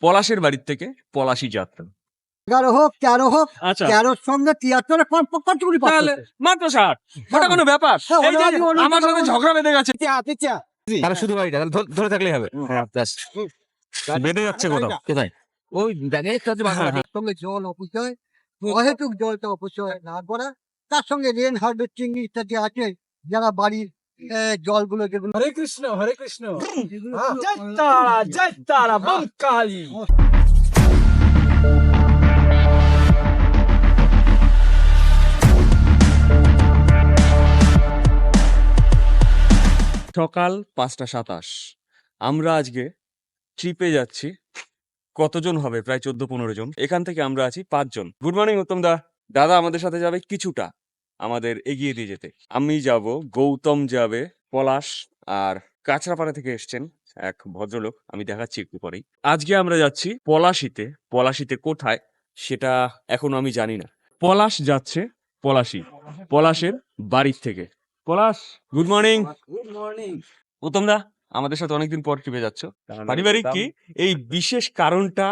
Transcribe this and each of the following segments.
পলাশের বাড়ির থেকে পলাশী যাত্রা। 11 হোক 13 হোক, আচ্ছা 13 সঙ্গে 73 কতগুলি তাহলে মাত্র 60, ওটা কোনো ব্যাপার? হ্যাঁ, এই যে ওটা আমার সাথে ঝগড়া বেঁধে গেছে। তারা শুধু বাড়িটা ধরে থাকলেই হবে। বেঁধে যাচ্ছে কোথাও কোথায় ওই ব্যাগের সাথে সঙ্গে জল অপচয়, অহেতুক জলটা অপচয় না করা, তার সঙ্গে রেন হারভেস্টিং ইত্যাদি আছে, যারা বাড়ির জলগুলো যেগুলো হরে কৃষ্ণ হরে কৃষ্ণ জয় তারা জয় তারা বম কালী। সকাল 5:27, আমরা আজকে ট্রিপে যাচ্ছি। কতজন হবে? প্রায় 14-15 জন। এখান থেকে আমরা আছি 5 জন। গুড মর্নিং উত্তম দা। দাদা আমাদের সাথে যাবে কিছুটা আমাদের এগিয়ে দিয়ে যেতে। আমি যাব, গৌতম যাবে, পলাশ আর কাঁচরাপাড়া থেকে এসছেন এক ভদ্রলোক, আমি দেখাচ্ছি একটু পরেই। আজকে আমরা যাচ্ছি পলাশীতে। পলাশীতে কোথায় সেটা এখনো আমি জানি না। পলাশ যাচ্ছে পলাশী, পলাশের বাড়ির থেকে। Palash, good morning. Good morning. Uttam da আমাদের সাথে অনেকদিন পর ট্রিপে যাচ্ছ, পারিবারিক কি এই বিশেষ কারণটা?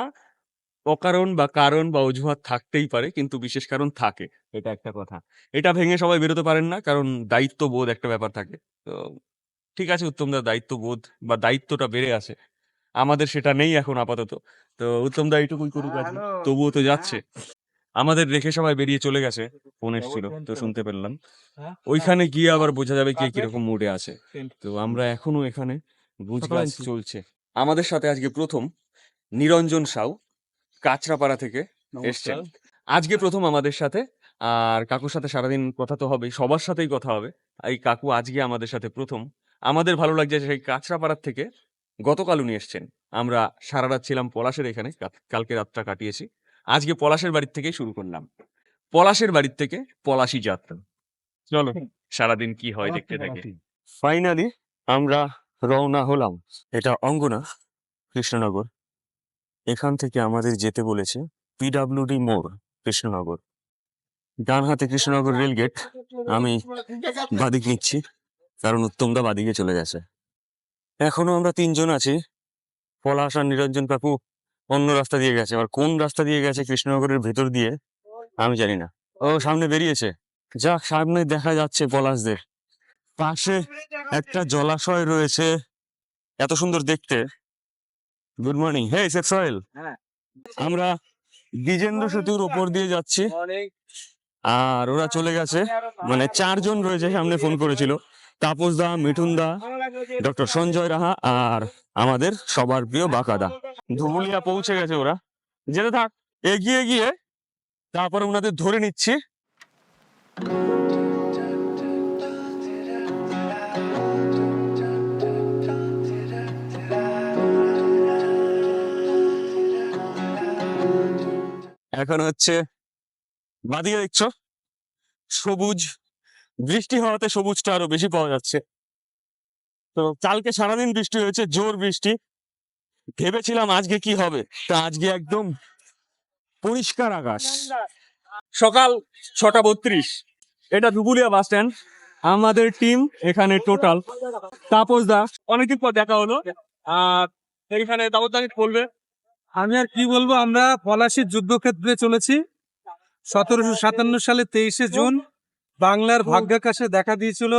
অকারণ বা কারণ বা অজুহাত থাকতেই পারে, কিন্তু বিশেষ কারণ থাকে, এটা একটা কথা। এটা ভেঙে সবাই বেরোতে পারেন না, কারণ দায়িত্ববোধ একটা ব্যাপার থাকে। তো ঠিক আছে উত্তম দা, দায়িত্ববোধ বা দায়িত্বটা বেড়ে আসে, আমাদের সেটা নেই এখন আপাতত। তো উত্তম দা এইটুকুই করুক আজকে, তবুও তো যাচ্ছে। আমাদের রেখে সবাই বেরিয়ে চলে গেছে, ফোন এসেছিল তো শুনতে পেলাম। ওইখানে গিয়ে আবার বোঝা যাবে কে কিরকম মুডে আছে। তো আমরা এখনো এখানে গুজগাছ চলছে। আমাদের সাথে আজকে প্রথম নিরঞ্জন সাউ কাঁচরাপাড়া থেকে এসছেন আজকে প্রথম আমাদের সাথে। আর কাকুর সাথে সারাদিন কথা তো হবেই, সবার সাথেই কথা হবে। এই কাকু আজকে আমাদের সাথে প্রথম। আমাদের ভালো লাগছে যে সেই কাঁচরাপাড়ার থেকে গতকাল উনি এসছেন। আমরা সারা রাত ছিলাম পলাশের এখানে, কালকে রাতটা কাটিয়েছি। আজকে পলাশের বাড়ির থেকেই শুরু করলাম, পলাশের বাড়ির থেকে পলাশী যাত্রা। চলো সারাদিন কি হয় দেখতে থাকি। ফাইনালি আমরা রওনা হলাম। এটা অঙ্গনা কৃষ্ণনগর, এখান থেকে আমাদের যেতে বলেছে পিডাব্লিউডি মোড় কৃষ্ণনগর। ডান হাতে কৃষ্ণনগর রেলগেট, আমি বাদিক নিচ্ছি কারণ উত্তমদা বাদিকে চলে গেছে। এখনো আমরা 3 জন আছি, পলাশ আর নিরঞ্জন কাকু অন্য রাস্তা দিয়ে গেছে। আর কোন রাস্তা দিয়ে গেছে কৃষ্ণনগরের ভেতর দিয়ে আমি জানি না। ও সামনে বেরিয়েছে, যাক সামনে দেখা যাচ্ছে পলাশদের। পাশে একটা জলাশয় রয়েছে, এত সুন্দর দেখতে। Good morning. হে শেখ সোহেল, আমরা দ্বিজেন্দ্র সেতুর উপর দিয়ে যাচ্ছি আর ওরা চলে গেছে, মানে 4 জন রয়েছে। সামনে ফোন করেছিল তাপস দা, মিঠুন দা, ডক্টর সঞ্জয় রাহা আর আমাদের সবার প্রিয় বাঁকাদা। ধুবুলিয়া পৌঁছে গেছে ওরা, যেতে থাক। এগিয়ে গিয়ে তারপরে ওনাদের ধরে নিচ্ছি। এখন হচ্ছে বাদিকে দেখছো সবুজ, বৃষ্টি হওয়াতে সবুজটা আরো বেশি পাওয়া যাচ্ছে। তো কালকে সারাদিন বৃষ্টি হয়েছে, জোর বৃষ্টি। ভেবেছিলাম আজকে কি হবে, তা আজকে একদম পরিষ্কার আকাশ। সকাল 6:32, এটা ধুবুলিয়া বাস স্ট্যান্ড। আমাদের টিম এখানে টোটাল তাপস দা, অনেকদিন পর দেখা হলো। আর এখানে তাপস দা বলবে। আমি আর কি বলবো, আমরা পলাশীর যুদ্ধক্ষেত্রে চলেছি। 1757 সালে 23শে জুন বাংলার ভাগ্যাকাশে দেখা দিয়েছিল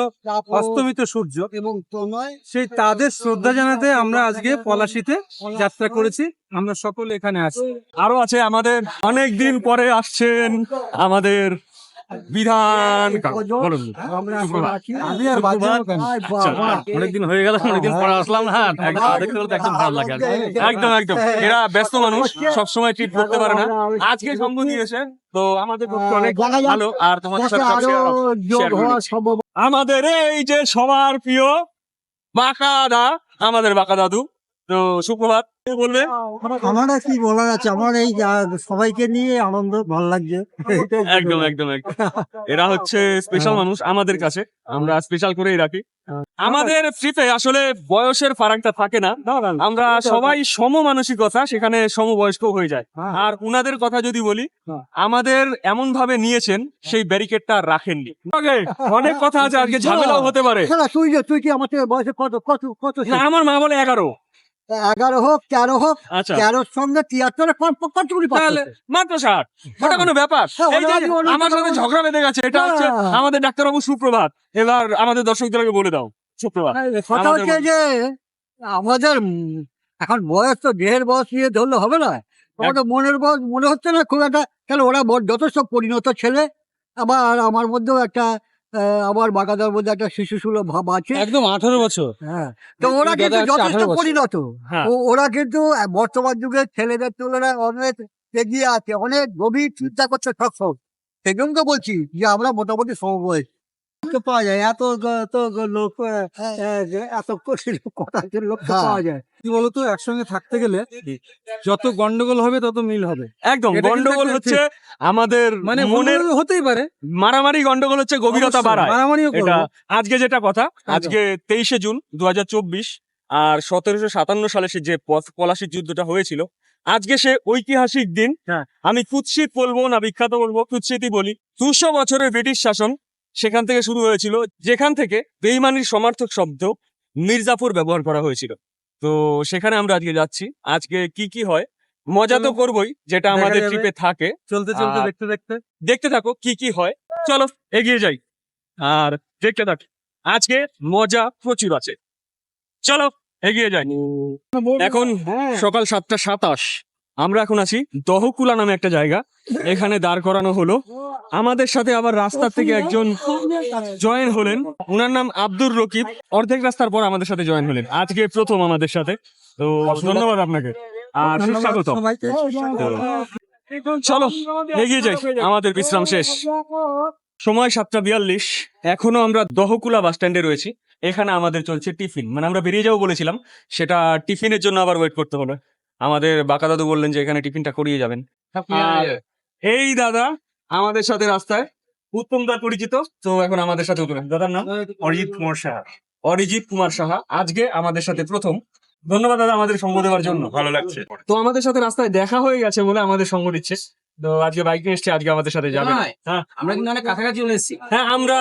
অস্তমিত সূর্য, এবং তনয়, সেই তাদের শ্রদ্ধা জানাতে আমরা আজকে পলাশীতে যাত্রা করেছি। আমরা সকলে এখানে আছি। আরো আছে আমাদের, অনেক দিন পরে আসছেন আমাদের বিধান কাকু। বলুন। আমি আর বাঁচবো কেন? অনেকদিন হয়ে গেল, অনেকদিন পরে আসলাম না, দেখতে বলতে একদম ভালো লাগে। একদম একদম, এরা ব্যস্ত মানুষ, সবসময় ট্রিট করতে পারে না, আজকে সঙ্গ দিয়েছে, তো আমাদের পক্ষে অনেক ভালো। আর তোমাদের সাথে share করে নিচ্ছি। আমাদের এই যে সবার প্রিয় বাঁকাদা, আমাদের বাঁকা দাদু। তো সুপ্রভাত, কে বলবে? আমার আর কি বলার আছে, আমার এই সবাইকে নিয়ে আনন্দ ভালো লাগছে। একদম একদম একদম, এরা হচ্ছে স্পেশাল মানুষ আমাদের কাছে, আমরা স্পেশাল করেই রাখি। আমাদের ট্রিপে আসলে বয়সের ফারাকটা থাকে না, আমরা সবাই সমমানসিকতা, সেখানে সমবয়স্ক হয়ে যায়। আর উনাদের কথা যদি বলি, আমাদের এমন ভাবে নিয়েছেন সেই ব্যারিকেডটা রাখেননি। অনেক কথা আছে, আজকে ঝামেলাও হতে পারে। তুই কি আমার থেকে বয়সে কত কত কত? না, আমার মা বলে 11। 11 হোক 13 হোক, আচ্ছা 13 সঙ্গে 73 কতগুলি তাহলে মাত্র 60, ওটা কোনো ব্যাপার? হ্যাঁ, এই যে ওটা আমি আমার সাথে ঝগড়া বেঁধে গেছে, এটা হচ্ছে হ্যাঁ। আমাদের ডাক্তারবাবু সুপ্রভাত। এবার আমাদের দর্শকদেরকে বলে দাও সুপ্রভাত। কথা আমাদের হচ্ছে যে আমাদের এখন বয়স তো দেহের বয়স নিয়ে ধরলে হবে না, আমাদের মনের বয়স মনে হচ্ছে না খুব একটা। তাহলে ওরা যথেষ্ট পরিণত ছেলে, আবার আমার মধ্যেও একটা আমার বাগাদার মধ্যে একটা শিশুসুলভ ভাব আছে। একদম 18 বছর। হ্যাঁ, তো ওরা কিন্তু দাদা হচ্ছে যথেষ্ট 18 বছর। পরিণত। হ্যাঁ। ওরা কিন্তু বর্তমান যুগের ছেলেদের তুলনায় অনেক এগিয়ে আছে, অনেক গভীর চিন্তা করছে সবসময়। সেই জন্য তো বলছি যে আমরা মোটামুটি সমবয়স পাওয়া যায়, এত লোক এত কথা লোক পাওয়া যায়। কি বলতো, একসঙ্গে থাকতে গেলে যত গন্ডগোল হবে তত মিল হবে। একদম এটা কিন্তু গন্ডগোল একটা হচ্ছে আমাদের মানে মনের মনের হতেই পারে, মারামারি, গন্ডগোল হচ্ছে গভীরতা অবশ্যই, বাড়ায়। মারামারিও এটা করবো। আজকে যেটা কথা, আজকে 23শে জুন 2024, আর 1757 সালে সে যে পলাশির যুদ্ধটা হয়েছিল, আজকে সে ঐতিহাসিক দিন। হ্যাঁ। আমি কুৎসিত বলবো না বিখ্যাত বলবো, কুৎসিতই বলি। 200 বছরের ব্রিটিশ শাসন সেখান থেকে শুরু হয়েছিল, যেখান থেকে বেইমানির সমার্থক শব্দ মির্জাপুর ব্যবহার করা হয়েছিল। তো সেখানে আমরা আজকে যাচ্ছি। আজকে কি কি হয় মজা তো চলো, করবোই, যেটা দেখা আমাদের যাবে। ট্রিপে থাকে। চলতে চলতে আর- দেখতে দেখতে দেখতে থাকো কি কি হয়, চলো এগিয়ে যাই আর দেখতে থাকি। আজকে মজা প্রচুর আছে, চলো এগিয়ে যাই। এখন সকাল 7:27, আমরা এখন আছি দহকুলা নামে একটা জায়গা। এখানে দাঁড় করানো হলো। আমাদের সাথে আবার রাস্তা থেকে একজন জয়েন হলেন, ওনার নাম আব্দুর রকিব। অর্ধেক রাস্তার পর আমাদের সাথে জয়েন হলেন, আজকে প্রথম আমাদের সাথে। তো ধন্যবাদ আপনাকে আর সুস্বাগত। চলো এগিয়ে যাই, আমাদের বিশ্রাম শেষ। সময় 7:42, এখনো আমরা দহকুলা বাস স্ট্যান্ডে রয়েছি। এখানে আমাদের চলছে টিফিন, মানে আমরা বেরিয়ে যাবো বলেছিলাম, সেটা টিফিনের জন্য আবার ওয়েট করতে হলো। আমাদের বাঁকা দাদু বললেন যে এখানে টিফিনটা করিয়ে যাবেন। আর এই দাদা আমাদের সাথে রাস্তায়, উত্তম দার পরিচিত, তো এখন আমাদের সাথে উঠবেন। দাদার নাম অরিজিৎ কুমার সাহা। অরিজিৎ কুমার সাহা, আজকে আমাদের সাথে প্রথম। ধন্যবাদ দাদা আমাদের সঙ্গ দেওয়ার জন্য, ভালো লাগছে। তো আমাদের সাথে রাস্তায় দেখা হয়ে গেছে বলে আমাদের সঙ্গ দিচ্ছে। তো আজকে বাইকে এসছে, আজকে আমাদের সাথে যাবে। হ্যাঁ আমরা কিন্তু অনেক কাছাকাছি চলে এসেছি। হ্যাঁ, আমরা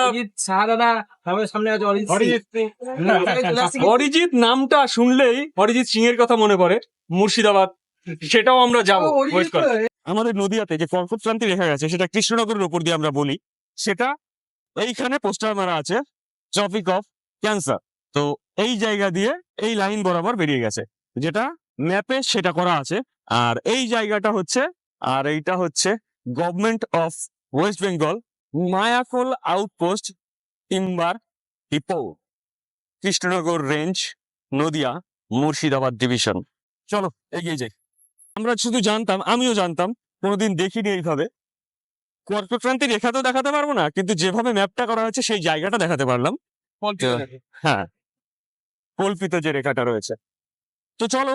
সাহা দাদা আমাদের সামনে আছে অরিজিৎ নামটা শুনলেই অরিজিৎ সিং এর কথা মনে পড়ে, মুর্শিদাবাদ। সেটাও আমরা যাবো, ওয়েট করো। আমাদের নদিয়াতে যে কর্কট ক্রান্তি রেখা গেছে, সেটা কৃষ্ণনগরের উপর দিয়ে আমরা বলি, সেটা এইখানে পোস্টার মারা আছে, ট্রপিক অফ ক্যান্সার। তো এই জায়গা দিয়ে এই লাইন বরাবর বেরিয়ে গেছে, যেটা ম্যাপে সেটা করা আছে। আর এই জায়গাটা হচ্ছে, আর এইটা হচ্ছে government of west Bengal Mayakol outpost timber depot, Krishnanagar range, Nadia, Murshidabad division. চলো এগিয়ে যাই। আমরা শুধু জানতাম, আমিও জানতাম, কোনোদিন দেখিনি এইভাবে। কর্কটক্রান্তি রেখা তো দেখাতে পারবো না, কিন্তু যেভাবে ম্যাপটা করা হয়েছে সেই জায়গাটা দেখাতে পারলাম। হ্যাঁ, কল্পিত যে রেখাটা রয়েছে। তো চলো,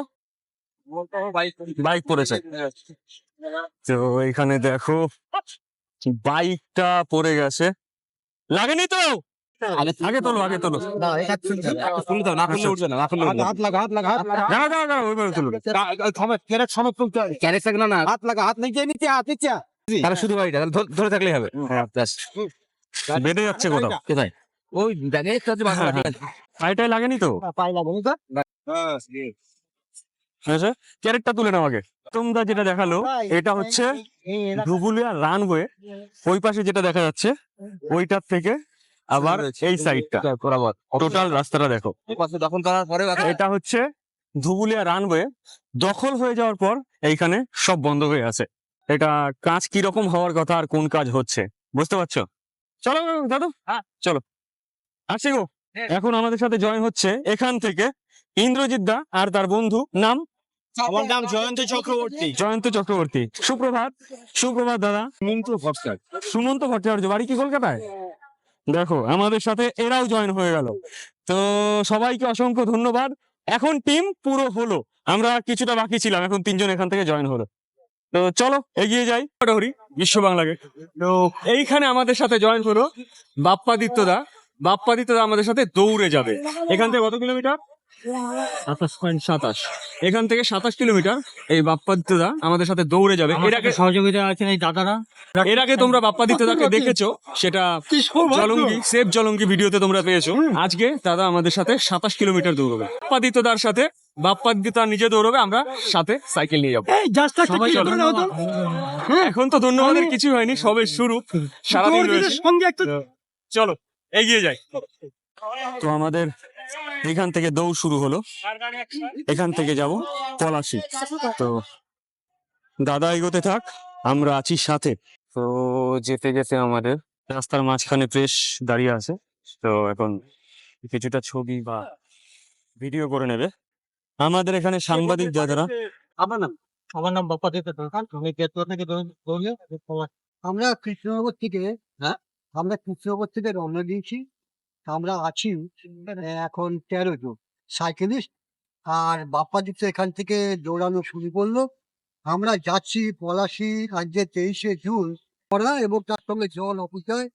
বাইক পড়েছে। তো এখানে দেখো বাইকটা পড়ে গেছে, লাগেনি তো? আগে তোলো, আগে তোলো। তুলে দাও, না তুললে উঠবে না, না তুললে উঠবে না। হাত লাগা দাঁড়াও, দাঁড়াও, দাঁড়াও, ওইভাবে তুলো। ক্যারেট থাকে না, হাত লাগা, হাত নিচে নিচে, হাত নিচে। তাহলে শুধু বাড়িটা, তাহলে ধরে থাকলেই হবে। ব্যাস। বেঁধে যাচ্ছে কোথাও। কোথায়? ওই ব্যাগে একটা আছে, বাংলা ঠিক আছে। পায়টায় লাগেনি তো? পায়ে লাগেনি তো? আচ্ছা, ক্যারেটটা তুলে নাও আগে। তোমরা যেটা দেখালো, এটা হচ্ছে ধুবুলিয়া রানওয়ে। ওই পাশে যেটা দেখা যাচ্ছে, ওইটার থেকে আবার এই সাইডটা বরাবর টোটাল রাস্তাটা দেখো। দখল করার পরে এটা হচ্ছে ধুবুলিয়া রানওয়ে। দখল হয়ে যাওয়ার পর এইখানে সব বন্ধ হয়ে আছে। এটা কাজ কিরকম হওয়ার কথা আর কোন কাজ হচ্ছে বুঝতে পারছো? চলো দাদু, হ্যাঁ চলো, আসছি গো। এখন আমাদের সাথে জয়েন হচ্ছে এখান থেকে ইন্দ্রজিৎ দা আর তার বন্ধু, নাম আমার নাম জয়ন্ত চক্রবর্তী। জয়ন্ত চক্রবর্তী। সুপ্রভাত। সুপ্রভাত দাদা। সুমন্ত ভট্টাচার্য, বাড়ি কি কলকাতায়? দেখো আমাদের সাথে এরাও জয়েন হয়ে গেল। তো সবাইকে অসংখ্য ধন্যবাদ। এখন টিম পুরো হলো, আমরা কিছুটা বাকি ছিলাম, এখন 3 জন এখান থেকে জয়েন হলো। তো চলো এগিয়ে যাই। হরি বিশ্ব বাংলাকে। তো এইখানে আমাদের সাথে জয়েন হলো বাপ্পাদিত্য দা। বাপ্পাদিত্য দা আমাদের সাথে দৌড়ে যাবে। এখান থেকে কত কিলোমিটার? 27 এখান থেকে 27 কিলোমিটার এই বাপ্পাদিত্যদা আমাদের সাথে দৌড়ে যাবে। এর আগে সহযোগিতা আছেন এই দাদারা। এর আগে তোমরা বাপ্পাদিত্যদাকে দেখেছো, সেটা জলঙ্গি সেফ জলঙ্গি ভিডিওতে তোমরা পেয়েছো। আজকে দাদা আমাদের সাথে 27 কিলোমিটার দৌড়বে। বাপ্পাদিত্যদার সাথে বাপ্পাদিত্যদা নিজে দৌড়বে, আমরা সাথে সাইকেল নিয়ে যাবো। সবাই চলো। এখন তো ধন্যবাদের কিছু হয়নি, সবে শুরু, সারাদিন রয়েছে। চলো এগিয়ে যাই। তো আমাদের এখান থেকে দৌড় শুরু হলো, এখান থেকে যাব পলাশী। তো দাদা এগোতে থাক, আমরা আছি সাথে। তো যেতে যেতে আমাদের রাস্তার মাঝখানে প্রেস দাঁড়িয়ে আছে, তো এখন কিছুটা ছবি বা ভিডিও করে নেবে। আমাদের এখানে সাংবাদিক দাদারা। আমার নাম বাপ্পাদিত্য সরকার। আমি কেতুয়া থেকে আমরা কৃষ্ণনগর থেকে আমরা কৃষ্ণনগর থেকে রওনা দিয়েছি। আমরা আছি এখন 13 জন সাইকেলিস্ট। আর বাপ্পাদিত্য এখান থেকে দৌড়ানো শুরু করলো। আমরা যাচ্ছি পলাশী আজকে 23শে জুন করা, এবং তার সঙ্গে জল অপচয়,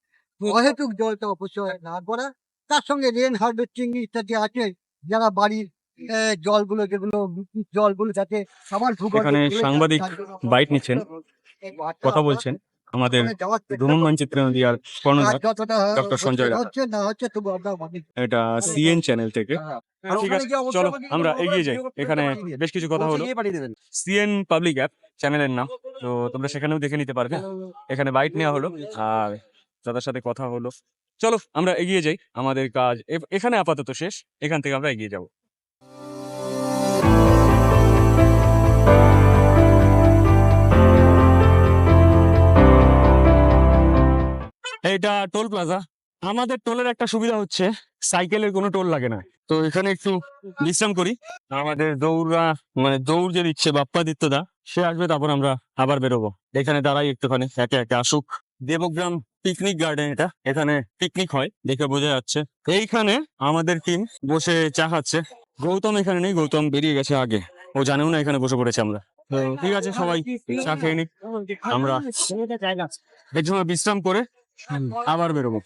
অহেতুক জলটা অপচয় না করা, তার সঙ্গে রেন হারভেস্টিং ইত্যাদি আছে। যারা বাড়ির জলগুলো, যেগুলো জলগুলো যাতে আমার এখানে সাংবাদিক বাইট নিচ্ছেন, কথা বলছেন আমাদের ভ্রমণ মানচিত্র নদীয়ার কর্ণধার ডক্টর সঞ্জয় রায়। এটা সিএন চ্যানেল থেকে। ঠিক আছে, চলো আমরা এগিয়ে যাই। এখানে বেশ কিছু কথা হলো। সিএন পাবলিক অ্যাপ চ্যানেলের নাম, তো তোমরা সেখানেও দেখে নিতে পারবে। এখানে বাইট নেওয়া হলো আর দাদার সাথে কথা হলো। চলো আমরা এগিয়ে যাই, আমাদের কাজ এখানে আপাতত শেষ, এখান থেকে আমরা এগিয়ে যাব। এটা টোল প্লাজা। আমাদের টোলের একটা সুবিধা হচ্ছে সাইকেলের কোনো টোল লাগে না। তো এখানে একটু বিশ্রাম করি। আমাদের দৌড় যে দিচ্ছে বাপ্পাদিত্যদা, সে আসবে, তারপর আমরা আবার বেরোবো। এখানে দাঁড়াই একটুখানি, একে একে আসুক। দেবগ্রাম পিকনিক গার্ডেন, এটা এখানে পিকনিক হয় দেখে বোঝা যাচ্ছে। এইখানে আমাদের টিম বসে চা খাচ্ছে। গৌতম এখানে নেই, গৌতম বেরিয়ে গেছে আগে, ও জানেও না এখানে বসে পড়েছে আমরা। তো ঠিক আছে, সবাই চা খেয়ে নিক, আমরা এর জন্য বিশ্রাম করে আবার বেরোবো।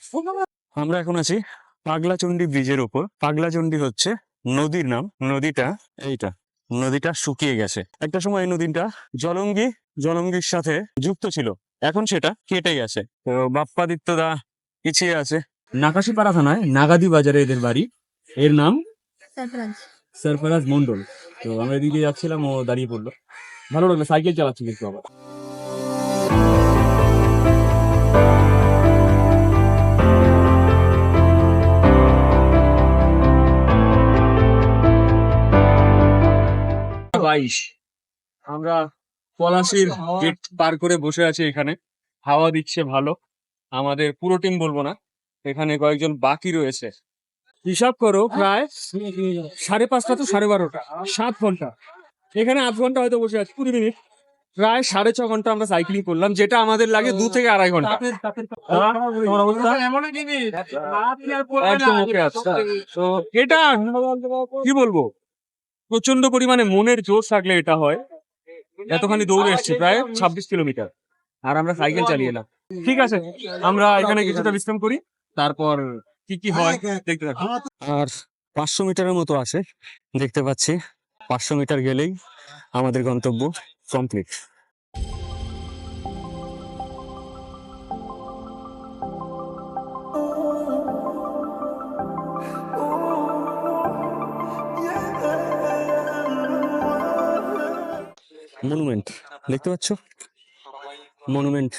আমরা এখন আছি পাগলাচণ্ডী ব্রিজের উপর। পাগলাচণ্ডী হচ্ছে নদীর নাম। নদীটা শুকিয়ে গেছে। একটা সময় এই নদীটা জলঙ্গির সাথে যুক্ত ছিল, এখন সেটা কেটে গেছে। তো বাপ্পাদিত্যদা পিছিয়ে আছে। নাকাশিপাড়া থানায় নাগাদি বাজারে এদের বাড়ি। এর নাম সরফরাজ মন্ডল। তো আমরা এদিকে যাচ্ছিলাম, ও দাঁড়িয়ে পড়লো। ভালো লাগলো, সাইকেল চালাচ্ছি কিন্তু আবার। আমরা পলাশীর গেট পার করে বসে আছি এখানে, হাওয়া দিচ্ছে ভালো। আমাদের পুরো টিম বলবো না, এখানে কয়েকজন বাকি রয়েছে। হিসাব করো, প্রায় 5:30 তো 12:30, 7 ঘন্টা। এখানে 8 ঘন্টা হয়তো বসে আছি, 20 মিনিট, প্রায় 6.5 ঘন্টা আমরা সাইক্লিং করলাম, যেটা আমাদের লাগে 2 থেকে 2.5 ঘন্টা। একদম ওকে আছে। তো এটা কি বলবো, প্রচন্ড পরিমাণে মনের জোর থাকলে এটা হয়। এতখানি দৌড়ে এসছি, প্রায় 26 কিলোমিটার, আর আমরা সাইকেল চালিয়ে এলাম। ঠিক আছে, আমরা এখানে কিছুটা বিশ্রাম করি, তারপর কি হয় দেখতে থাকি। আর 500 মিটারের মতো আছে দেখতে পাচ্ছি। 500 মিটার গেলেই আমাদের গন্তব্য কমপ্লিট। মনুমেন্ট দেখতে পাচ্ছ, মনুমেন্ট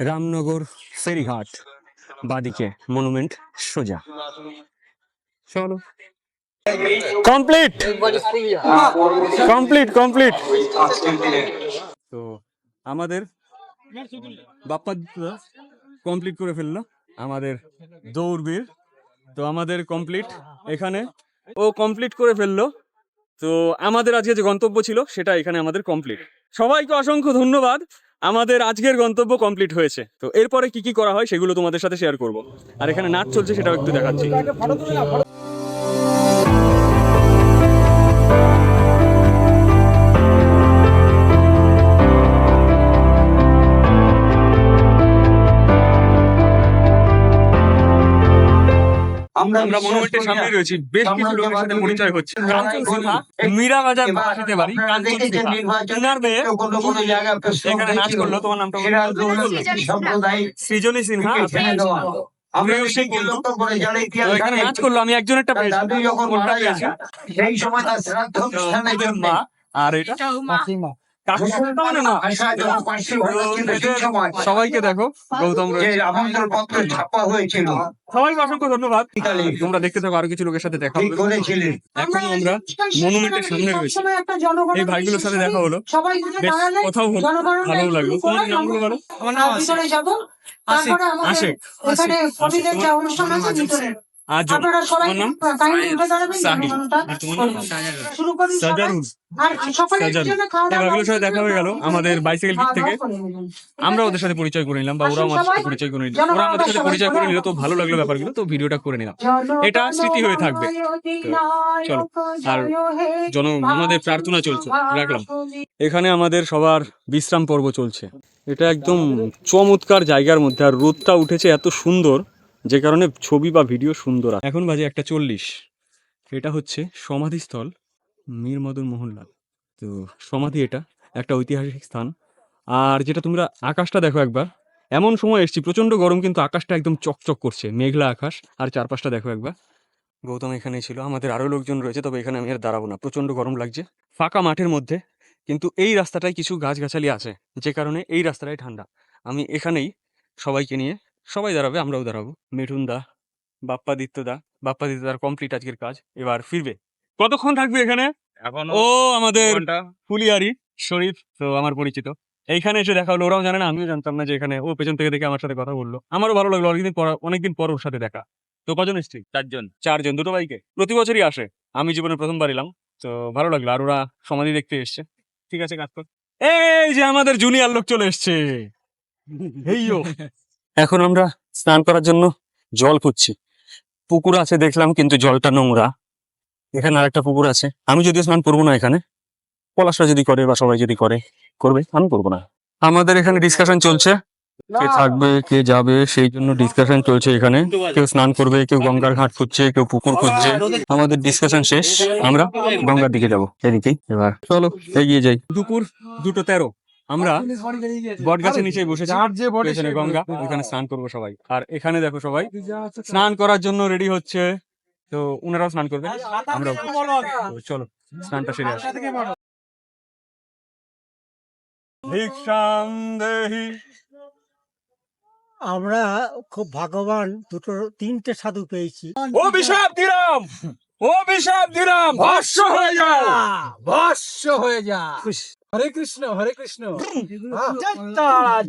রামনগর ফেরিঘাট, বাদিকে মনুমেন্ট সোজা। চলো কমপ্লিট। তো আমাদের বাপ্পাদিত্যদা কমপ্লিট করে ফেললো আমাদের দৌড়বীর। তো আমাদের কমপ্লিট, এখানে ও কমপ্লিট করে ফেললো। তো আমাদের আজকে যে গন্তব্য ছিল সেটা এখানে আমাদের কমপ্লিট। সবাইকে অসংখ্য ধন্যবাদ, আমাদের আজকের গন্তব্য কমপ্লিট হয়েছে। তো এরপরে কি করা হয় সেগুলো তোমাদের সাথে শেয়ার করব। আর এখানে নাচ চলছে, সেটাও একটু দেখাচ্ছি। আমরা মনুমেন্টের সামনে রয়েছি, বেশ কিছু লোকের সাথে পরিচয় হচ্ছে। কাঞ্চন সিনহা, মীরা বাজার বাসিতে বাড়ি, কাঞ্চন সিনহা, উনার মেয়ে এখানে নাচ করলো। তোমার নামটা সৃজনী সিনহা, প্রেয়সী কুন্ডু। তো এখানে নাচ করলো, আমি একজনেরটা পেয়েছি, কোনটা পেয়েছি? সেই সময় তার শ্রাদ্ধ তো অনুষ্ঠানের এদের জন্য মা, আর এটা কাকিমা মানে মা। সবাইকে দেখো, গৌতম যে রয়েছে। আমন্ত্রণ পত্র ছাপা হয়েছিল সবাইকে অসংখ্য ধন্যবাদ। তোমরা দেখতে থাকো, আরো কিছু লোকের সাথে দেখা ঠিক হবে। করেছিলেন। এখন আমরা মনুমেন্টের সামনে রয়েছি, এই ভাইগুলোর সাথে দেখা হলো, বেশ কথাও হলো, ভালো লাগলো। তোমার নামগুলো বলো। আমার নাম ভিতরে যাব, তারপরে আমাদের আশিক। এখানে কবিদের যে অনুষ্ঠান আছে ভিতরে আজ আপনারা সবাই তোমার নাম? কাহিনী উঠে দাঁড়াবেন, সাহিদ। অনুষ্ঠানটা আর তোমার নাম? শুরু করি সবাই। সাজারুল। আর সকলের সাজারুল। জন্য খাওয়া এই দাওয়া ভাইগুলোর সাথে দেখা হয়ে গেল আমাদের বাইসাইকেল কিট থেকে। আমরা ওদের সাথে পরিচয় করে নিলাম, বা ওরা আমাদের সাথে পরিচয় করে নিল। ওরা আমাদের সাথে পরিচয় করে নিল, তো ভালো লাগলো ব্যাপারগুলো, তো ভিডিওটা করে নিলাম। এটা স্মৃতি হয়ে থাকবে। চলো, আর আমাদের প্রার্থনা চলছে, রাখলাম। এখানে আমাদের সবার বিশ্রাম পর্ব চলছে। এটা একদম চমৎকার জায়গার মধ্যে, আর রোদটা উঠেছে এত সুন্দর, যে কারণে ছবি বা ভিডিও সুন্দর। এখন বাজে 1:40। এটা হচ্ছে সমাধিস্থল মীর মদন মোহনলাল। তো সমাধি, এটা একটা ঐতিহাসিক স্থান। আর যেটা তোমরা আকাশটা দেখো একবার, এমন সময় এসেছি প্রচণ্ড গরম, কিন্তু আকাশটা একদম চকচক করছে, মেঘলা আকাশ। আর চারপাশটা দেখো একবার। গৌতম এখানে ছিল, আমাদের আরও লোকজন রয়েছে, তবে এখানে আমি আর দাঁড়াবো না, প্রচণ্ড গরম লাগছে। ফাঁকা মাঠের মধ্যে, কিন্তু এই রাস্তাটায় কিছু গাছগাছালি আছে, যে কারণে এই রাস্তাটাই ঠান্ডা। আমি এখানেই সবাইকে নিয়ে, সবাই দাঁড়াবে, আমরাও দাঁড়াবো। মিঠুন দা, বাপ্পা দিত্তদার কমপ্লিট আজকের কাজ, এবার ফিরবে। কতক্ষণ থাকবে এখানে? ও আমাদের ফুলিয়ারি শরীফ, তো আমার পরিচিত, এইখানে এসে দেখা হলো। ওরাও জানে না, আমিও জানতাম না যে এখানে। ও পেছন থেকে দেখে আমার সাথে কথা বললো, আমারও ভালো লাগলো। অনেকদিন পর ওর সাথে দেখা। তো কজন এসছি? চারজন, দুটো বাইকে। প্রতি বছরই আসে, আমি জীবনে প্রথমবার এলাম, তো ভালো লাগলো। আর ওরা সমাধি দেখতে এসছে। ঠিক আছে, কাজ কর। এই যে আমাদের জুনিয়র লোক চলে এসছে। হেইয়ো। এখন আমরা স্নান করার জন্য জল খুঁজছি। পুকুর আছে দেখলাম, কিন্তু জলটা নোংরা। এখানে আর একটা পুকুর আছে, আমি যদিও স্নান করবো না এখানে। পলাশরা যদি করে বা সবাই যদি করবে, আমি করবো না। আমাদের এখানে ডিসকাশন চলছে, কে থাকবে কে যাবে, সেই জন্য ডিসকাশন চলছে এখানে। কেউ স্নান করবে, কেউ গঙ্গার ঘাট খুঁজছে, কেউ পুকুর খুঁজছে। আমাদের ডিসকাশন শেষ, আমরা গঙ্গার দিকে যাবো। এদিকেই এবার চলো এগিয়ে যাই। দুপুর 2:13, আমরা বট গাছের নিচে বসেছি, পেছনে গঙ্গা, ওখানে স্নান করবো সবাই। আর এখানে দেখো সবাই স্নান করার জন্য রেডি হচ্ছে, তো ওনারাও স্নান করবে, আমরাও। তো চলো স্নানটা সেরে আসি। ভিক্ষাম দেহি। আমরা খুব ভাগ্যবান, তিনটে সাধু পেয়েছি। অভিশাপ দিলাম, অভিশাপ দিলাম, ভস্য হয়ে যা, ভস্য হয়ে যা। হরে কৃষ্ণ, হরে কৃষ্ণ।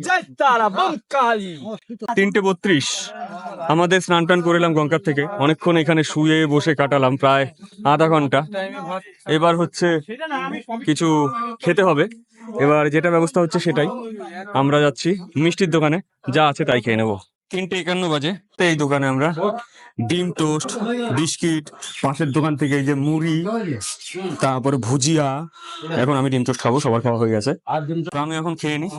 জয় তারা বঙ্কালী। 3:32 আমাদের স্নান টান করলাম গঙ্গার থেকে, অনেকক্ষণ এখানে শুয়ে বসে কাটালাম, প্রায় আধা ঘন্টা। এবার হচ্ছে কিছু খেতে হবে, এবার যেটা ব্যবস্থা হচ্ছে সেটাই। আমরা যাচ্ছি মিষ্টির দোকানে, যা আছে তাই খেয়ে নেবো। 3:51 বাজে, তো এই দোকানে আমরা ডিম টোস্ট, বিস্কিট, পাশের দোকান থেকে এই যে মুড়ি, তারপরে ভুজিয়া। এখন আমি ডিম টোস্ট খাবো, সবার খাওয়া হয়ে গেছে, তো আমি এখন খেয়ে নিই।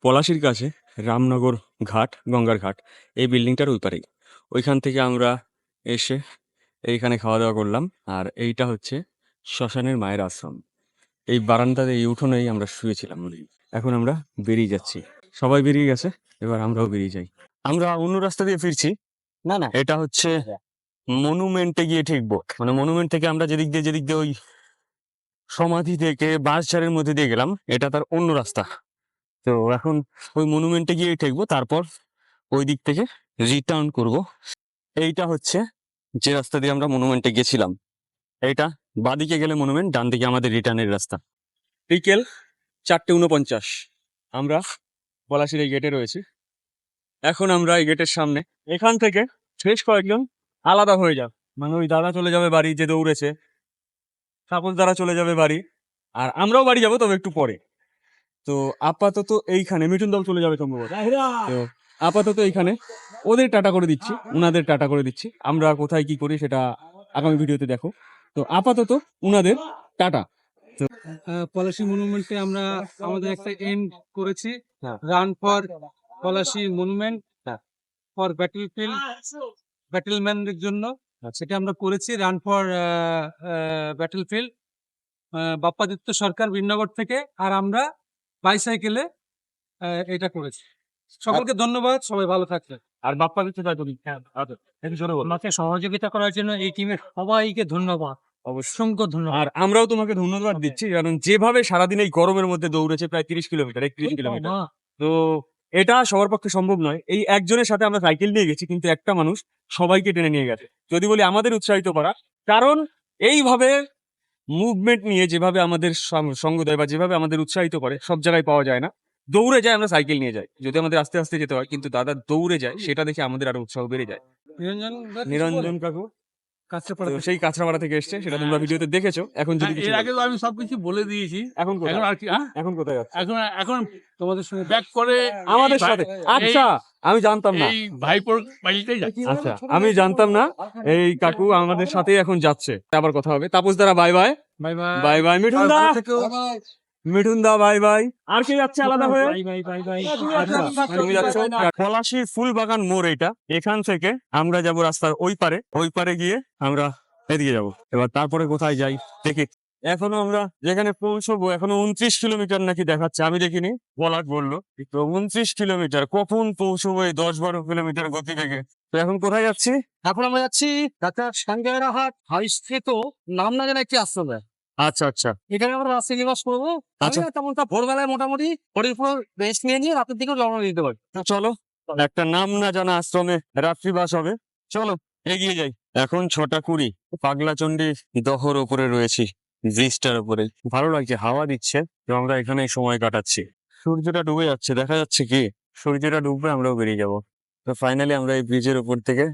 পলাশির কাছে রামনগর ঘাট, গঙ্গার ঘাট, এই বিল্ডিংটার ওই পারেই। ওইখান থেকে আমরা এসে এইখানে খাওয়া দাওয়া করলাম। আর এইটা হচ্ছে শ্মশানের মায়ের আশ্রম। এই বারান্দাতে, এই উঠোনেই আমরা শুয়েছিলাম। এখন আমরা বেরিয়ে যাচ্ছি, সবাই বেরিয়ে গেছে, এবার আমরাও বেরিয়ে যাই। আমরা অন্য রাস্তা দিয়ে ফিরছি। না, এটা হচ্ছে মনুমেন্টে গিয়ে ঠেকবো, মানে মনুমেন্ট থেকে আমরা যেদিক দিয়ে ওই সমাধি থেকে বাঁশঝাড়ের মধ্যে দিয়ে গেলাম, এটা তার অন্য রাস্তা। তো এখন ওই মনুমেন্টে গিয়ে ঠেকবো, তারপর ওই দিক থেকে রিটার্ন করব। এইটা হচ্ছে যে রাস্তা দিয়ে আমরা মনুমেন্টে গেছিলাম, এইটা বাদিকে গেলে মনুমেন্ট, ডান দিকে আমাদের রিটার্নের রাস্তা। বিকেল 4:49 আমরা পলাশির এই গেটে রয়েছি। এখন আমরা এই গেটের সামনে, এখান থেকে বেশ কয়েকজন আলাদা হয়ে যাবে, মানে ওই দাদা চলে যাবে বাড়ি, যে দৌড়েছে, সাপোজ দ্বারা চলে যাবে বাড়ি, আর আমরাও বাড়ি যাবো, তবে একটু পরে। তো আপাতত এইখানে মিঠুন দল চলে যাবে সম্ভবত। তো আপাতত এইখানে ওদের টাটা করে দিচ্ছি, উনাদের টাটা করে দিচ্ছি। আমরা কোথায় কি করি সেটা আগামী ভিডিওতে দেখো। তো আপাতত উনাদের টাটা। পলাশী মনুমেন্টে আমরা আমাদের একটা এন্ড করেছি, হ্যাঁ। রান ফর পলাশী মনুমেন্ট, হ্যাঁ। ফর ব্যাটেলফিল্ড, ব্যাটেলম্যানদের জন্য। সেটা আমরা করেছি রান ফর ব্যাটলফিল্ড, বাপ্পাদিত্য সরকার বীরনগর থেকে, আর আমরা বাইসাইকেলে এটা করেছি। সকলকে ধন্যবাদ, সবাই ভালো থাকবেন। আর বাপ্পা দিচ্ছে তাই তুমি একটু জোরে বলো। আমাকে সহযোগিতা করার জন্য এই টিমের সবাইকে ধন্যবাদ, অসংখ্য ধন্যবাদ। আর আমরাও তোমাকে ধন্যবাদ দিচ্ছি, কারণ যেভাবে সারাদিন এই গরমের মধ্যে দৌড়েছে প্রায় 30 কিলোমিটার 31 কিলোমিটার, বাবা, তো এটা সবার পক্ষে সম্ভব নয়। এই একজনের সাথে আমরা সাইকেল নিয়ে গেছি, কিন্তু একটা মানুষ সবাইকে টেনে নিয়ে গেছে। যদি বলি আমাদের উৎসাহিত করা, কারণ এইভাবে মুভমেন্ট নিয়ে যেভাবে আমাদের সঙ্গ দেয় বা যেভাবে আমাদের উৎসাহিত করে সব জায়গায় পাওয়া যায় না। দৌড়ে যায়, আমরা সাইকেল নিয়ে যাই, যদি আমাদের আস্তে আস্তে যেতে হয়, কিন্তু দাদা দৌড়ে যায়, সেটা দেখে আমাদের আরো উৎসাহ বেড়ে যায়। নিরঞ্জন কাকু কাঁচরাপাড়া তো সেই কাঁচরাপাড়া থেকে এসছে, সেটা তোমরা ভিডিওতে দেখেছো। এখন যদি কিছু এর আগে তো আমি সবকিছু বলে দিয়েছি। এখন কোথায়? এখন আর কি এখন কোথায় যাচ্ছে? এখন এখন তোমাদের সঙ্গে ব্যাক করে আমাদের এই ভাই- সাথে? আচ্ছা, আমি জানতাম না। এই ভাইপোর বাড়িতেই যাচ্ছি। আচ্ছা, আমি জানতাম না এই কাকু আমাদের সাথেই এখন যাচ্ছে। আবার কথা হবে। তাপস দ্বারা bye bye bye bye bye bye. Mithun da, Mithun da bye bye. আর কে যাচ্ছে আলাদা হয়ে? Bye bye bye. আচ্ছা, তুমি যাচ্ছ পলাশী ফুল বাগান মোড়, এটা এখান থেকে আমরা যাব রাস্তার ওই পারে গিয়ে আমরা এদিকে যাব। এবার তারপরে কোথায় যাই দেখি। এখনো আমরা যেখানে পৌঁছবো এখনো 29 কিলোমিটার নাকি দেখাচ্ছে, আমি দেখিনি, বলাক বললো তো 29 কিলোমিটার। কখন পৌঁছবো এই 10-12 কিলোমিটার গতি বেগে? তো এখন কোথায় যাচ্ছি? এখন আমরা যাচ্ছি ডাক্তার সাঙ্গাইরাহাট হাই স্ট্রিট, নাম না জানা একটি আশ্রমে। আচ্ছা আচ্ছা এখানে আমরা রাত্রি নিবাস করবো। আচ্ছা। তেমনটা ভোরবেলায় মোটামুটি পরিপূর্ণ রেস্ট নিয়ে রাতের দিকেও রওনা দিতে পারি। তো চলো, একটা নাম না জানা আশ্রমে রাত্রিবাস হবে, চলো এগিয়ে যাই। এখন 6:20, পাগলাচন্ডী দহর ওপরে রয়েছি, ব্রিজটার উপরে। ভালো লাগছে, হাওয়া দিচ্ছে, তো আমরা এখানে সময় কাটাচ্ছি। সূর্যটা ডুবে যাচ্ছে, দেখা যাচ্ছে কি সূর্যটা ডুববে, আমরাও বেরিয়ে যাব। তো ফাইনালি আমরা এই ব্রিজের উপর থেকে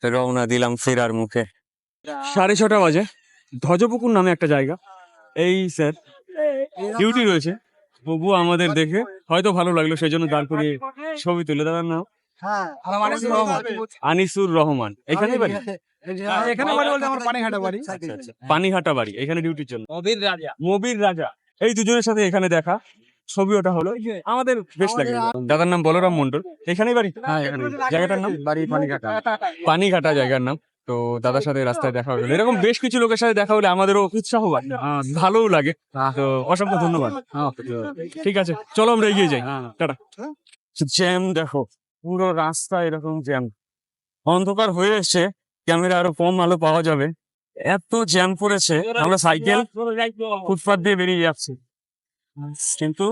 রওনা দিলাম ফেরার মুখে। 6:30 বাজে। ধ্বজপুকুর নামে একটা জায়গা, এই স্যার ডিউটি রয়েছে, তবু আমাদের দেখে হয়তো ভালো লাগলো, সেই জন্য দাঁড় করিয়ে ছবি তুলে দেওয়ার নাম হ্যাঁ, আনিসুর রহমান। এখানে বাড়ি? এখানে বাড়ি বলতে আমার পানিঘাটা বাড়ি। আচ্ছা আচ্ছা, পানিহাটা বাড়ি, এখানে ডিউটির জন্য। অবির রাজা। মবির রাজা, এই দুজনের সাথে এখানে দেখা, ছবি ওটা হলো, আমাদের বেশ লাগে। দাদার নাম বলরাম মন্ডল, এখানেই বাড়ি? জায়গাটার নাম বাড়ি পানিঘাটা। পানিঘাটা জায়গার নাম। তো দাদার সাথে রাস্তায় দেখা হলো, এরকম বেশ কিছু লোকের সাথে দেখা হলে আমাদেরও উৎসাহ বাড়ে, ভালোও লাগে। তো অসংখ্য ধন্যবাদ। ঠিক আছে, চলো আমরা এগিয়ে যাই। টাটা। জ্যাম দেখো, পুরো রাস্তা এরকম জ্যাম, অন্ধকার হয়ে এসছে, ক্যামেরা আরো কম আলো পাওয়া যাবে, এত জ্যাম পড়েছে। আমরা সাইকেল ফুটপাথ দিয়ে বেরিয়ে যাচ্ছি, কিন্তু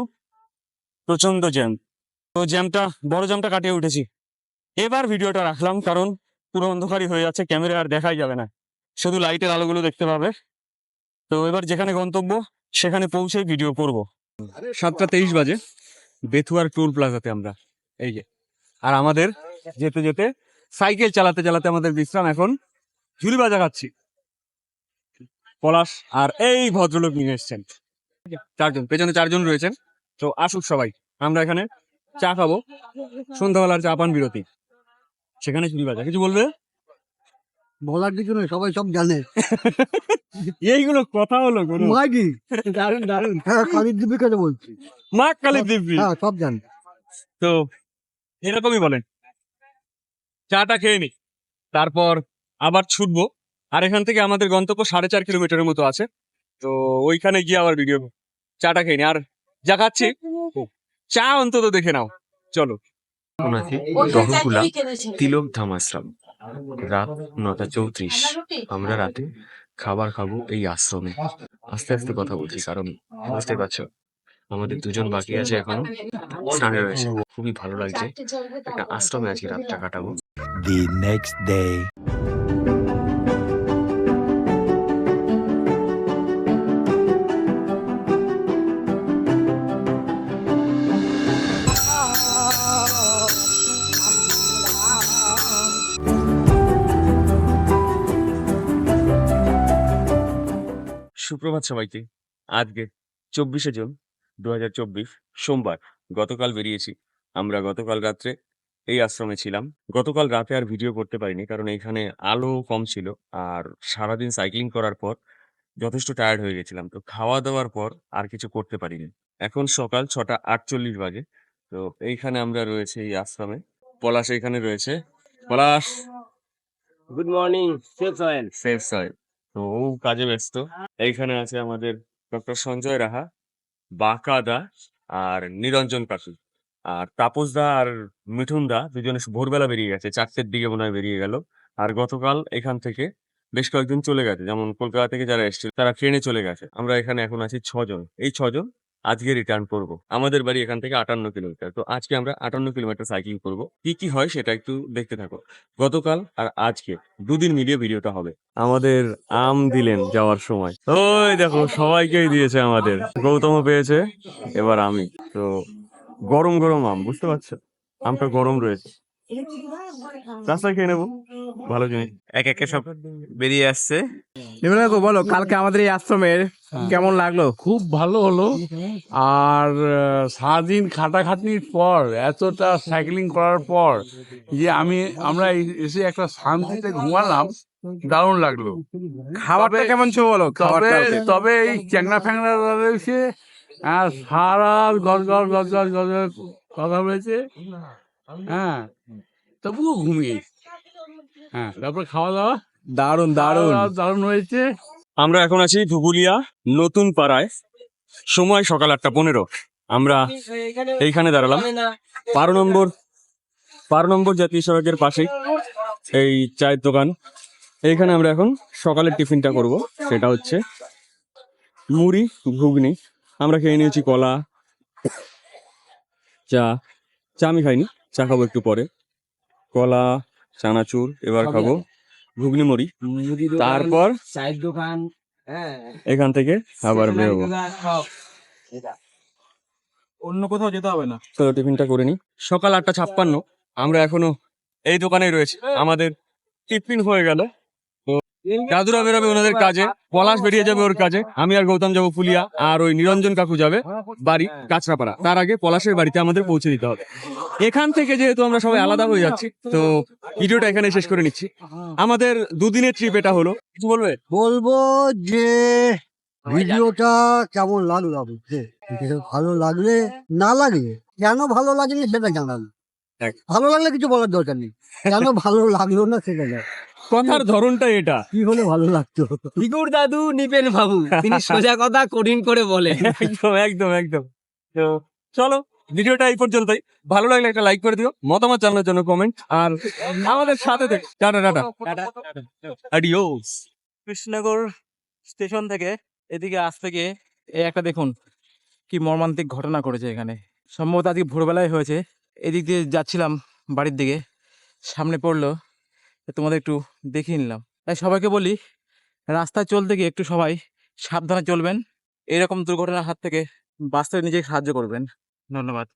প্রচন্ড জ্যাম। তো বড় জ্যামটা কাটিয়ে উঠেছি। এবার ভিডিওটা রাখলাম, কারণ পুরো অন্ধকারই হয়ে যাচ্ছে, ক্যামেরা আর দেখাই যাবে না, শুধু লাইটের আলোগুলো দেখতে পাবে। তো এবার যেখানে গন্তব্য সেখানে পৌঁছে ভিডিও করব। 7:23 বাজে, বেথুয়ার টোল প্লাজাতে আমরা, এই যে। আর আমাদের যেতে যেতে সাইকেল চালাতে চালাতে আমাদের বিশ্রাম, এখন ঝুলি বাজা খাচ্ছি। পলাশ আর এই ভদ্রলোক নিয়ে এসছেন, 4 জন, পেছনে 4 জন রয়েছেন। তো আসুক সবাই, আমরা এখানে চা খাবো, সন্ধ্যাবেলার চা পান বিরতি, সেখানে ঝুলি বাজা। কিছু বলবে? বলার কিছু নেই, সবাই সব জানে। এইগুলো কথা হলো কোনো? মাইকি দারুন দারুন। হ্যাঁ, কালীর দীপিকাতে বলছি। মা কালী দিব্যি। হ্যাঁ, সব জানে। তো এরকমই বলেন, চাটা খেয়ে নি, তারপর আবার ছুটবো। আর এখান থেকে আমাদের গন্তব্য 4.5 কিলোমিটারের মতো আছে, তো ওইখানে গিয়ে আবার ভিডিও। চাটা খেয়ে নি, আর যা খাচ্ছি চা অন্তত দেখে নাও, চলো। আছি দহকুলা তিলক ধাম আশ্রম। রাত 9:34। আমরা রাতে খাবার খাবো এই আশ্রমে। আস্তে আস্তে কথা বলছি, কারণ বুঝতে পারছো আমাদের 2 জন বাকি আছে এখনো, স্নানে রয়েছে। খুবই ভালো লাগছে, একটা আশ্রমে আজকে রাতটা কাটাবো। The next day. সুপ্রভাত সবাইকে। আজকে 24শে জুন 2024, সোমবার। গতকাল বেরিয়েছি আমরা, গতকাল রাত্রে এই আশ্রমে ছিলাম। গতকাল রাতে আর ভিডিও করতে পারিনি, কারণ এইখানে আলো কম ছিল, আর সারাদিন সাইক্লিং করার পর যথেষ্ট টায়ার্ড হয়ে গেছিলাম। তো খাওয়া দাওয়ার পর আর কিছু করতে পারিনি। এখন সকাল 6:48 বাজে। তো এইখানে আমরা রয়েছে এই আশ্রমে, পলাশ এইখানে রয়েছে। Palash, good morning safe soil. Safe side. তো ও কাজে ব্যস্ত। এইখানে আছে আমাদের ডক্টর সঞ্জয় রাহা, বাঁকা দা আর নিরঞ্জন কাকু। আর তাপস দা আর মিঠুন দা দুজনে ভোরবেলা বেরিয়ে গেছে, 4টের দিকে মনে হয় বেরিয়ে গেল। আর গতকাল এখান থেকে বেশ কয়েকজন চলে গেছে, যেমন কলকাতা থেকে যারা এসেছে তারা ট্রেনে চলে গেছে। আমরা এখানে এখন আছি 6 জন। এই 6 জন আজকে রিটার্ন করব। আমাদের বাড়ি এখান থেকে 58 কিলোমিটার। তো আজকে আমরা 58 কিলোমিটার সাইক্লিং করব। কি কি হয় সেটা একটু দেখতে থাকো। গতকাল আর আজকে দুদিন মিলিয়ে ভিডিওটা হবে। আমাদের আম দিলেন যাওয়ার সময়, ওই দেখো সবাইকেই দিয়েছে আমাদের। গৌতমও পেয়েছে, এবার আমি। তো গরম গরম আম, বুঝতে পারছো, আমটা গরম রয়েছে, রাস্তায় খেয়ে নেবো, ভালো জিনিস। এক একে সব বেরিয়ে আসছে। বলো কালকে আমাদের এই আশ্রমের কেমন লাগলো? খুব ভালো হলো। আর সারাদিন খাটাখাটনির পর, এতটা সাইক্লিং করার পর যে আমরা এসে একটা শান্তিতে ঘুমালাম, দারুণ লাগলো। খাবারটা কেমন ছিল বলো? তবে তবে এই চ্যাংড়া ফ্যাংড়া রয়েছে, সারা গজ গজ গজ গজ গজ কথা বলেছে, হ্যাঁ, তবুও ঘুমিয়ে। হ্যাঁ, তারপর খাওয়া দাওয়া দারুণ দারুণ। দারুণ হয়েছে। আমরা এখন আছি ধুবুলিয়া নতুন পাড়ায়, সময় সকাল 8:15। আমরা এইখানে দাঁড়ালাম 12 নম্বর জাতীয় সড়কের পাশেই এই চায়ের দোকান। এইখানে আমরা এখন সকালের টিফিনটা করব, সেটা হচ্ছে মুড়ি ঘুগনি। আমরা খেয়ে নিয়েছি কলা, চা আমি খাইনি, চা খাবো একটু পরে। কলা, চানাচুর, এবার খাবো ঘুগনি মুড়ি, তারপর চায়ের দোকান, এখান থেকে আবার বেরোবো। অন্য কোথাও যেতে হবে না। তো টিফিনটা করে নি। সকাল 8:56, আমরা এখনো এই দোকানেই রয়েছে। আমাদের টিফিন হয়ে গেল। তো দাদুরা বেরোবে ওনাদের কাজে, পলাশ বেরিয়ে যাবে ওর কাজে, আমি আর গৌতম যাবো ফুলিয়া, আর ওই নিরঞ্জন কাকু যাবে বাড়ি কাঁচরাপাড়া। তার আগে পলাশের বাড়িতে আমাদের পৌঁছে দিতে হবে। এখান থেকে যেহেতু আমরা সবাই আলাদা হয়ে যাচ্ছি, তো ভিডিওটা এখানে শেষ করে নিচ্ছি। আমাদের দুদিনের ট্রিপ এটা হলো। কিছু বলবে? বলবো যে ভিডিওটা কেমন লাগলো বুঝতে, ভালো লাগলে না লাগলে কেন ভালো লাগেনি সেটা জানালো। ভালো লাগলে কিছু বলার দরকার নেই, কেন ভালো লাগলো না সেটা জানালো। কথার ধরনটা এটা। কি হলে ভালো লাগতো? বিগুর দাদু নিপেন বাবু, তিনি সোজা কথা কঠিন করে বলে। একদম একদম একদম। তো চলো, ভিডিওটা এই পর্যন্তই। ভালো লাগলে একটা লাইক করে দিও, মতামত জানানোর জন্য কমেন্ট, আর আমাদের সাথে থেকে টাটা টাটা অ্যাডিওস। কৃষ্ণনগর স্টেশন থেকে এদিকে আসতে গিয়ে এই একটা দেখুন কি মর্মান্তিক ঘটনা করেছে এখানে। সম্ভবত আজকে ভোরবেলায় হয়েছে। এদিক দিয়ে যাচ্ছিলাম বাড়ির দিকে, সামনে পড়লো, তোমাদের একটু দেখিয়ে নিলাম। তাই সবাইকে বলি, রাস্তায় চলতে গিয়ে একটু সবাই সাবধানে চলবেন, এরকম দুর্ঘটনার হাত থেকে বাঁচতে নিজেকে সাহায্য করবেন। ধন্যবাদ।